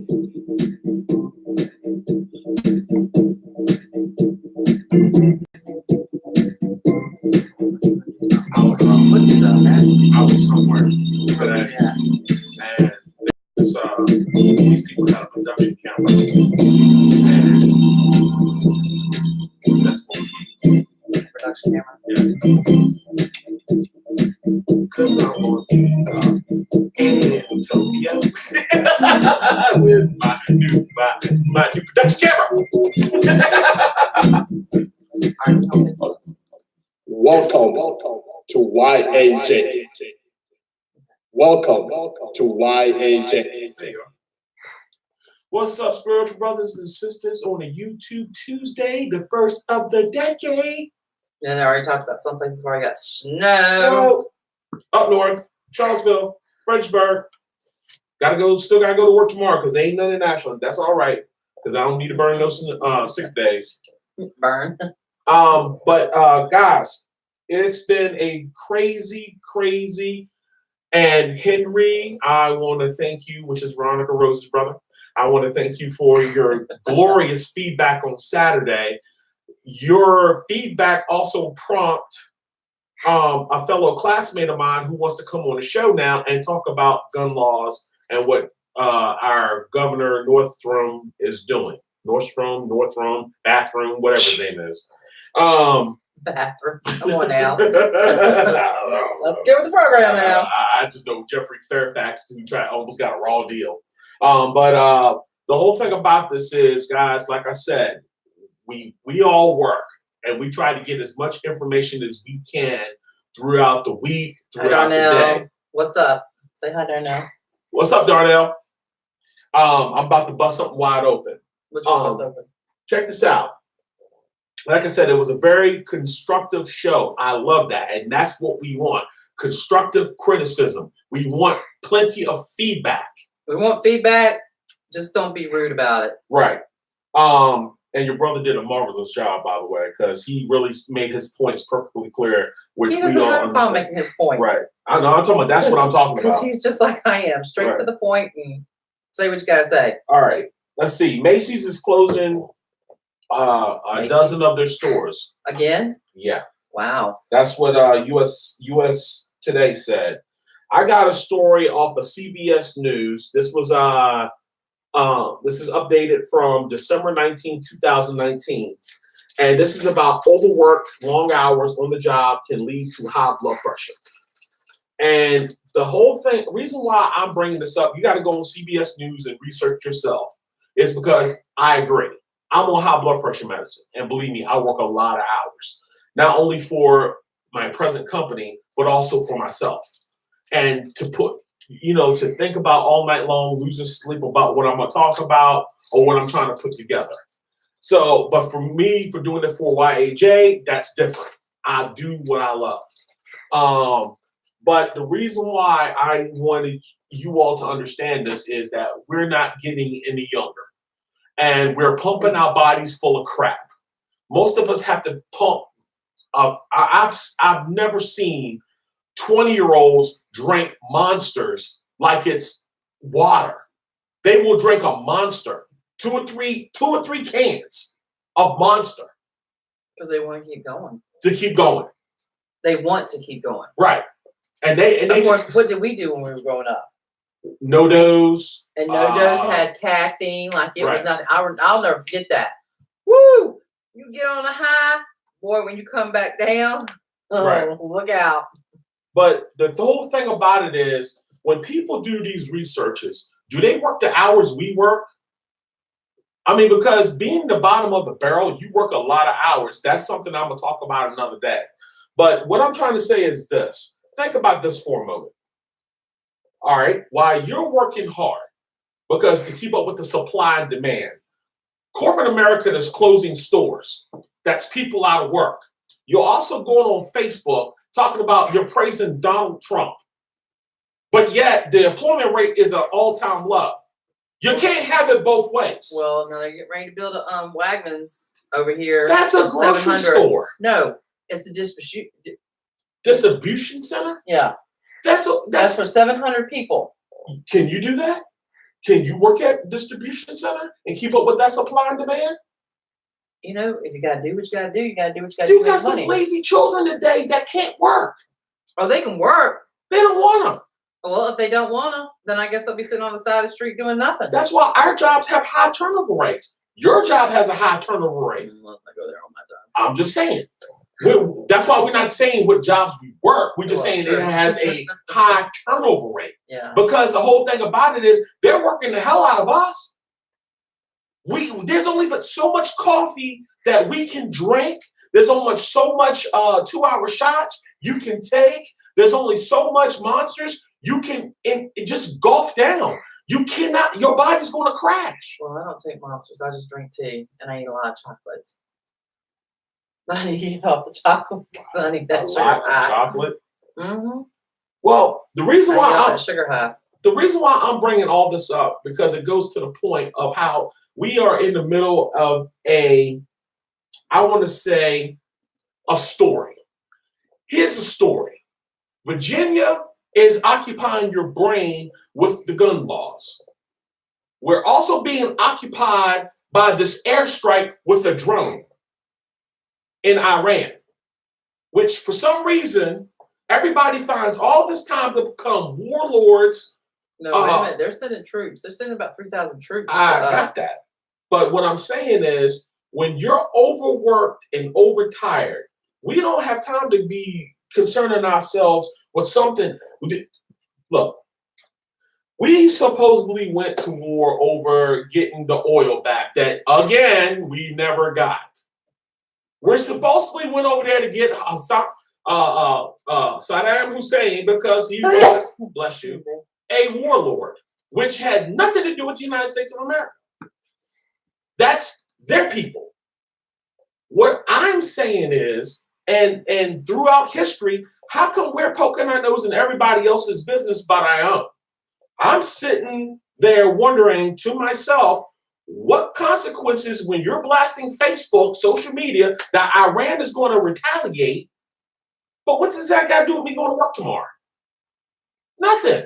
I was somewhere today, and these people had a production camera, and that's what Production camera. because I want to Utopia with my new production camera. Welcome to YAJ. Welcome to YAJ. There you go. What's up, spiritual brothers and sisters, on a YouTube Tuesday, the first of the decade? Yeah, they already talked about some places where I got snow. So, up north, Charlottesville, Fredericksburg. Still gotta go to work tomorrow because there ain't none in Ashland. That's all right, because I don't need to burn no sick days. Burn. But guys, it's been a crazy, and Henry, I want to thank you, which is Veronica Rose's brother. I want to thank you for your glorious feedback on Saturday. Your feedback also prompt a fellow classmate of mine who wants to come on the show now and talk about gun laws and what our Governor Northam is doing. Northam, Bathroom, whatever his name is. Bathroom. Come on now. Let's get with the program now. I just know Jeffrey Fairfax who almost got a raw deal. But the whole thing about this is, guys, like I said, we all work and we try to get as much information as we can throughout the week, throughout the day. What's up? Say hi, Darnell. What's up, Darnell? I'm about to bust something wide open. Which one was open? Check this out. Like I said, it was a very constructive show. I love that. And that's what we want. Constructive criticism. We want plenty of feedback. We want feedback. Just don't be rude about it. Right. And your brother did a marvelous job, by the way, because he really made his points perfectly clear, which he we all have a problem making his points. Right. I know. I'm talking about. That's what I'm talking about. Because he's just like I am, straight to the point and say what you gotta say. All right. Let's see. Macy's is closing a dozen of their stores. Again? Yeah. Wow. That's what US Today said. I got a story off of CBS News. This was this is updated from December 19, 2019. And this is about overwork, long hours on the job can lead to high blood pressure. And the whole thing, reason why I'm bringing this up, you got to go on CBS News and research yourself, is because I agree. I'm on high blood pressure medicine. And believe me, I work a lot of hours, not only for my present company, but also for myself. And to think about all night long, losing sleep about what I'm going to talk about or what I'm trying to put together. So, but for me, for doing it for YAJ, that's different. I do what I love. But the reason why I wanted you all to understand this is that we're not getting any younger. And we're pumping our bodies full of crap. Most of us have to pump. I've never seen 20-year-olds drink Monsters like it's water. They will drink a Monster, two or three cans of Monster. Because they want to keep going. To keep going. They want to keep going. Right. And of course, what did we do when we were growing up? No-dos. And no-dos had caffeine like it was nothing. I'll never forget that. Woo! You get on a high, boy, when you come back down, look out. But the whole thing about it is, when people do these researches, do they work the hours we work? I mean, because being the bottom of the barrel, you work a lot of hours. That's something I'm going to talk about another day. But what I'm trying to say is this. Think about this for a moment. All right, while you're working hard, because to keep up with the supply and demand, corporate America is closing stores. That's people out of work. You're also going on Facebook talking about you're praising Donald Trump. But yet the employment rate is an all-time low. You can't have it both ways. Well, now they're getting ready to build a Wegmans over here. That's a grocery store. No, it's a distribution center? Yeah. That's for 700 people. Can you do that? Can you work at distribution center and keep up with that supply and demand? You know, if you gotta do what you gotta do, you gotta do what you gotta do. You got some lazy children today that can't work. Oh, they can work. They don't want them. Well, if they don't want to, then I guess they'll be sitting on the side of the street doing nothing. That's why our jobs have high turnover rates. Your job has a high turnover rate. Let's not go there on my job. I'm just saying. That's why we're not saying what jobs we work. We're just saying it has a high turnover rate. Yeah. Because the whole thing about it is they're working the hell out of us. There's only but so much coffee that we can drink. There's only so much 2-hour shots you can take. There's only so much monsters you can just golf down. You cannot, your body's going to crash. Well, I don't take monsters. I just drink tea and I eat a lot of chocolates. But I need to eat off the chocolate because I need that sugar high. Chocolate. Mm-hmm. Well, the reason why sugar high. The reason why I'm bringing all this up because it goes to the point of how we are in the middle of I want to say, a story. Here's the story. Virginia is occupying your brain with the gun laws. We're also being occupied by this airstrike with a drone in Iran, which for some reason, everybody finds all this time to become warlords. No, wait a minute. They're sending troops. They're sending about 3,000 troops. I got that. But what I'm saying is, when you're overworked and overtired, we don't have time to be concerning ourselves with something. Look, we supposedly went to war over getting the oil back that, again, we never got. We're supposedly went over there to get Saddam Hussein because he was, bless you, a warlord, which had nothing to do with the United States of America. That's their people. What I'm saying is, and throughout history, how come we're poking our nose in everybody else's business but our own? I'm sitting there wondering to myself, what consequences when you're blasting Facebook, social media, that Iran is going to retaliate, but what does that got to do with me going to work tomorrow? Nothing.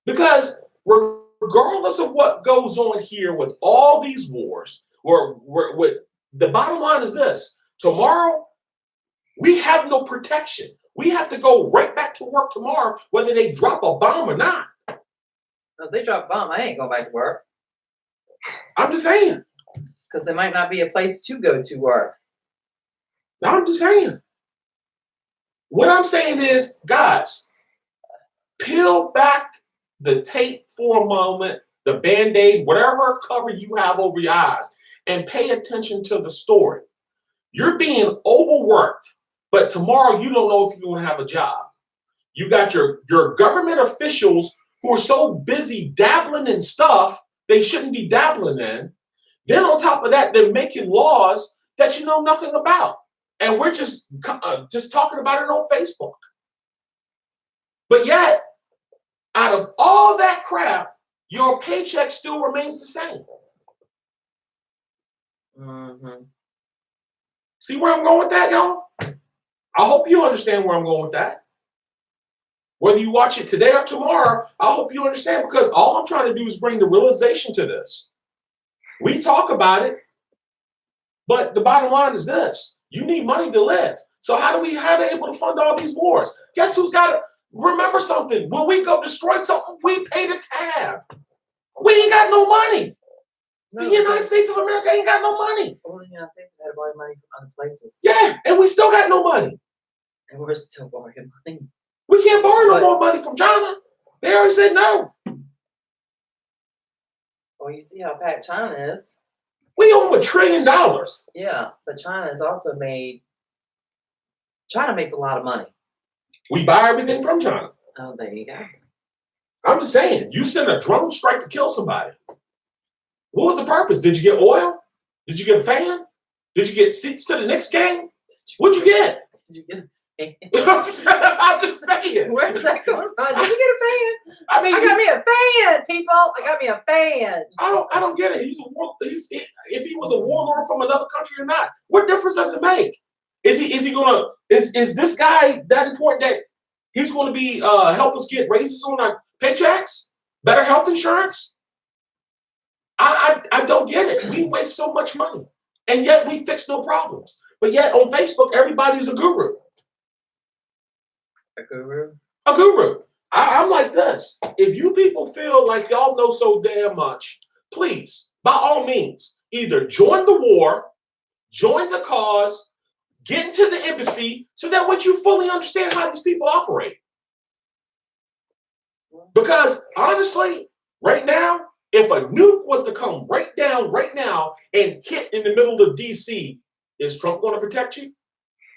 Because regardless of what goes on here with all these wars, the bottom line is this: tomorrow, we have no protection. We have to go right back to work tomorrow, whether they drop a bomb or not. If they drop a bomb, I ain't going back to work. I'm just saying. Because there might not be a place to go to work. I'm just saying. What I'm saying is, guys, peel back the tape for a moment, the Band-Aid, whatever cover you have over your eyes, and pay attention to the story. You're being overworked, but tomorrow you don't know if you're going to have a job. You got your government officials who are so busy dabbling in stuff they shouldn't be dabbling in. Then on top of that, they're making laws that you know nothing about. And we're just talking about it on Facebook. But yet, out of all that crap, your paycheck still remains the same. Mm-hmm. See where I'm going with that, y'all? I hope you understand where I'm going with that. Whether you watch it today or tomorrow, I hope you understand, because all I'm trying to do is bring the realization to this. We talk about it, but the bottom line is this: you need money to live. So how they able to fund all these wars? Guess who's got to remember something? When we go destroy something, we pay the tab. We ain't got no money. The United States of America ain't got no money. Well, the United States had to borrow money from other places. Yeah, and we still got no money. And we're still borrowing money. We can't borrow no more money from China. They already said no. Well, you see how packed China is. We owe them $1 trillion. Yeah, but China makes a lot of money. We buy everything from China. Oh, there you go. I'm just saying, you send a drone strike to kill somebody. What was the purpose? Did you get oil? Did you get a fan? Did you get seats to the next game? What'd you get? Did you get a fan? I'm just saying. Where's that going from? Did you get a fan? I mean, I got me a fan, people. I got me a fan. I don't get it. If he was a warlord from another country or not, what difference does it make? Is this guy that important that he's going to be help us get raises on our paychecks? Better health insurance? I don't get it. We waste so much money, and yet we fix no problems. But yet on Facebook, everybody's a guru. A guru? A guru. I'm like this. If you people feel like y'all know so damn much, please, by all means, either join the war, join the cause, get into the embassy, so that way you fully understand how these people operate. Because honestly, right now, if a nuke was to come right down right now and hit in the middle of DC, is Trump going to protect you?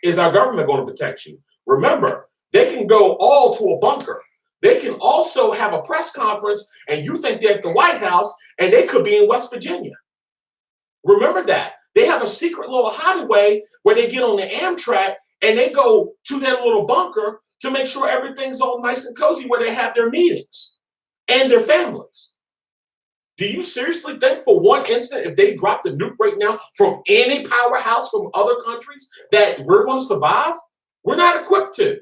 Is our government going to protect you? Remember, they can go all to a bunker. They can also have a press conference and you think they're at the White House and they could be in West Virginia. Remember that. They have a secret little hideaway where they get on the Amtrak and they go to their little bunker to make sure everything's all nice and cozy where they have their meetings and their families. Do you seriously think for one instant, if they drop the nuke right now from any powerhouse from other countries, that we're going to survive? We're not equipped to.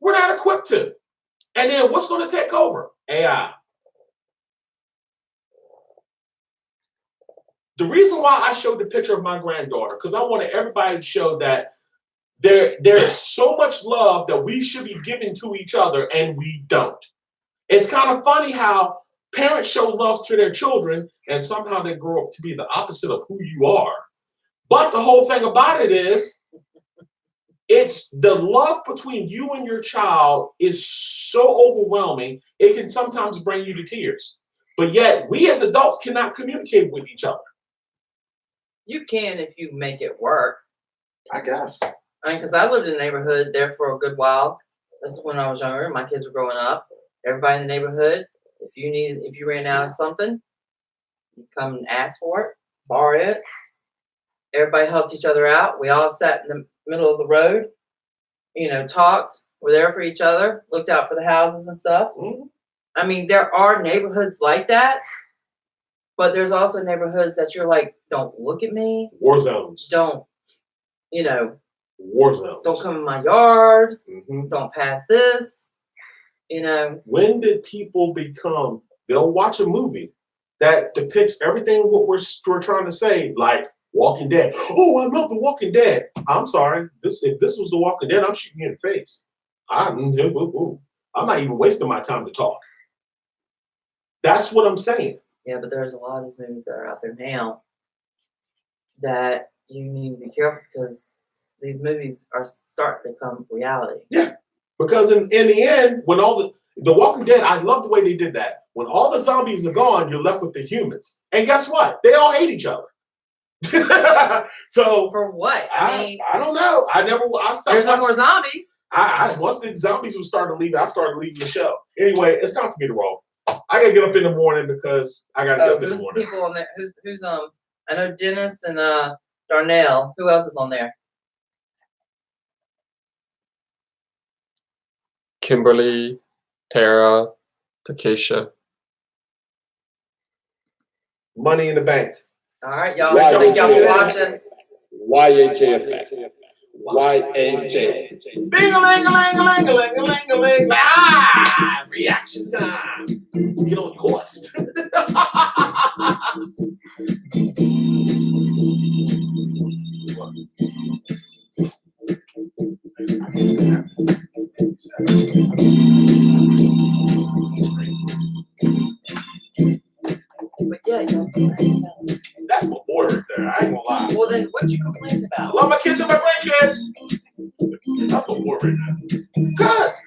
We're not equipped to. And then what's going to take over? AI. The reason why I showed the picture of my granddaughter, because I wanted everybody to show that there is so much love that we should be giving to each other, and we don't. It's kind of funny how parents show love to their children, and somehow they grow up to be the opposite of who you are. But the whole thing about it is, it's the love between you and your child is so overwhelming, it can sometimes bring you to tears. But yet, we as adults cannot communicate with each other. You can if you make it work. I guess. I mean, because I lived in a neighborhood there for a good while. That's when I was younger. My kids were growing up. Everybody in the neighborhood, if you ran out of something, you come and ask for it, borrow it. Everybody helped each other out. We all sat in the middle of the road, talked. We're there for each other, looked out for the houses and stuff. Mm-hmm. I mean, there are neighborhoods like that, but there's also neighborhoods that you're like, don't look at me. War zones. Don't, War zones. don't come in my yard. Mm-hmm. Don't pass this. When did people they'll watch a movie that depicts everything what we're trying to say, like Walking Dead. Oh, I love The Walking Dead. I'm sorry. If this was The Walking Dead, I'm shooting you in the face. I'm not even wasting my time to talk. That's what I'm saying. Yeah, but there's a lot of these movies that are out there now that you need to be careful because these movies are starting to become reality. Yeah, because in the end, when all the Walking Dead, I love the way they did that. When all the zombies are gone, you're left with the humans. And guess what? They all hate each other. So for what? I don't know. There's no more zombies. Once the zombies were starting to leave, I started leaving the show. Anyway, it's time for me to roll. I gotta get up in the morning because I gotta get up in the morning. People on there? Who's I know Dennis and Darnell. Who else is on there? Kimberly, Tara, Takesha. Money in the Bank. All right, y'all. Thank y'all for watching. YAJFX. YAJ. Bing-a-ling-a-ling-a-ling-a-ling-a-ling-a-ling. Ah! Reaction time. Get on your horse. But yeah, y'all see that. That's my boy right there. I ain't gonna lie. Well, then what you complain about? Love my kids and my grandkids. That's my boy right now.